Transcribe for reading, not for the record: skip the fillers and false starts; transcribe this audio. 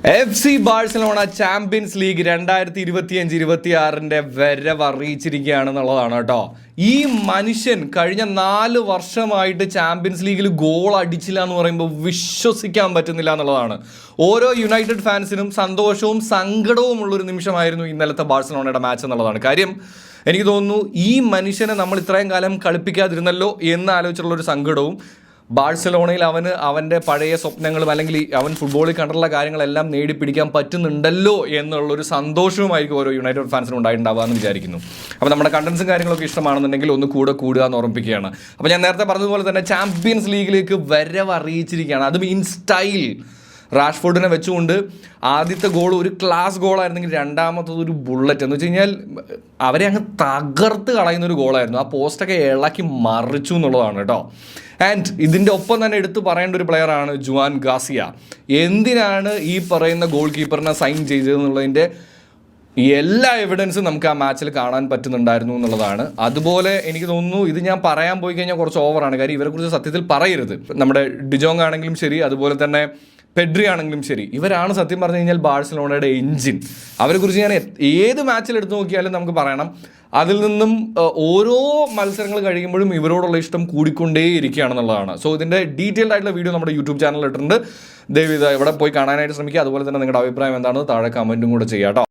FC Barcelona champions league 2025-26 വരവ് അറിയിച്ചിരിക്കുകയാണെന്നുള്ളതാണ് കേട്ടോ. ഈ മനുഷ്യൻ കഴിഞ്ഞ 4 വർഷമായിട്ട് ചാമ്പ്യൻസ് ലീഗിൽ ഗോൾ അടിച്ചില്ല എന്ന് പറയുമ്പോൾ വിശ്വസിക്കാൻ പറ്റുന്നില്ല എന്നുള്ളതാണ്. ഓരോ യുണൈറ്റഡ് ഫാൻസിനും സന്തോഷവും സങ്കടവും ഉള്ളൊരു നിമിഷമായിരുന്നു ഇന്നലത്തെ ബാഴ്സലോണയുടെ മാച്ച് എന്നുള്ളതാണ്. കാര്യം എനിക്ക് തോന്നുന്നു ഈ മനുഷ്യനെ നമ്മൾ ഇത്രയും കാലം കളിപ്പിക്കാതിരുന്നല്ലോ എന്ന് ആലോചിച്ചുള്ളൊരു സങ്കടവും, ബാഴ്സലോണയിൽ അവൻ്റെ പഴയ സ്വപ്നങ്ങളും അല്ലെങ്കിൽ അവൻ ഫുട്ബോളിൽ കണ്ടിട്ടുള്ള കാര്യങ്ങളെല്ലാം നേടിപ്പിടിക്കാൻ പറ്റുന്നുണ്ടല്ലോ എന്നുള്ളൊരു സന്തോഷവുമായിരിക്കും ഓരോ യുണൈറ്റഡ് ഫാൻസിനും ഉണ്ടായിട്ടുണ്ടാവുക എന്ന് വിചാരിക്കുന്നു. അപ്പോൾ നമ്മുടെ കണ്ടൻസും കാര്യങ്ങളൊക്കെ ഇഷ്ടമാണെന്നുണ്ടെങ്കിൽ ഒന്ന് കൂടുക എന്ന് ഓർമ്മിപ്പിക്കുകയാണ്. അപ്പോൾ ഞാൻ നേരത്തെ പറഞ്ഞതുപോലെ തന്നെ ചാമ്പ്യൻസ് ലീഗിലേക്ക് വരവ് അറിയിച്ചിരിക്കുകയാണ്. അതും ഇൻ സ്റ്റൈൽ. റാഷ്ഫോർഡിനെ വെച്ചുകൊണ്ട് ആദ്യത്തെ ഗോൾ ഒരു ക്ലാസ് ഗോളായിരുന്നെങ്കിൽ രണ്ടാമത്തത് ഒരു ബുള്ളറ്റ് എന്ന് വെച്ച് കഴിഞ്ഞാൽ അവരെ അങ്ങ് തകർത്ത് കളയുന്നൊരു ഗോളായിരുന്നു. ആ പോസ്റ്റൊക്കെ ഇളക്കി മറിച്ചു എന്നുള്ളതാണ് കേട്ടോ. ആൻഡ് ഇതിൻ്റെ ഒപ്പം തന്നെ എടുത്ത് പറയേണ്ട ഒരു പ്ലെയറാണ് ജുവാൻ ഗാസിയ. എന്തിനാണ് ഈ പറയുന്ന ഗോൾ കീപ്പറിനെ സൈൻ ചെയ്തതെന്നുള്ളതിൻ്റെ എല്ലാ എവിഡൻസും നമുക്ക് ആ മാച്ചിൽ കാണാൻ പറ്റുന്നുണ്ടായിരുന്നു എന്നുള്ളതാണ്. അതുപോലെ എനിക്ക് തോന്നുന്നു ഇത് ഞാൻ പറയാൻ പോയി കഴിഞ്ഞാൽ കുറച്ച് ഓവറാണ്. കാര്യം ഇവരെക്കുറിച്ച് സത്യത്തിൽ പറയരുത്. നമ്മുടെ ഡിജോങ് ആണെങ്കിലും ശരി, അതുപോലെ തന്നെ പെഡ്രി ആണെങ്കിലും ശരി, ഇവരാണ് സത്യം പറഞ്ഞു കഴിഞ്ഞാൽ ബാഴ്സലോണയുടെ എൻജിൻ. അവരെക്കുറിച്ച് ഞാൻ ഏത് മാച്ചിൽ എടുത്തു നോക്കിയാലും നമുക്ക് പറയണം. അതിൽ നിന്നും ഓരോ മത്സരങ്ങൾ കഴിയുമ്പോഴും ഇവരോടുള്ള ഇഷ്ടം കൂടിക്കൊണ്ടേ ഇരിക്കുകയാണെന്നുള്ളതാണ്. സോ ഇതിൻ്റെ ഡീറ്റെയിൽഡ് ആയിട്ടുള്ള വീഡിയോ നമ്മുടെ യൂട്യൂബ് ചാനലിൽ ഇട്ടിട്ടുണ്ട്. ദയവ് ഇത് ഇവിടെ പോയി കാണാനായിട്ട് ശ്രമിക്കുക. അതുപോലെ തന്നെ നിങ്ങളുടെ അഭിപ്രായം എന്താണെന്ന് താഴെ കമൻറ്റും കൂടെ ചെയ്യാം കേട്ടോ.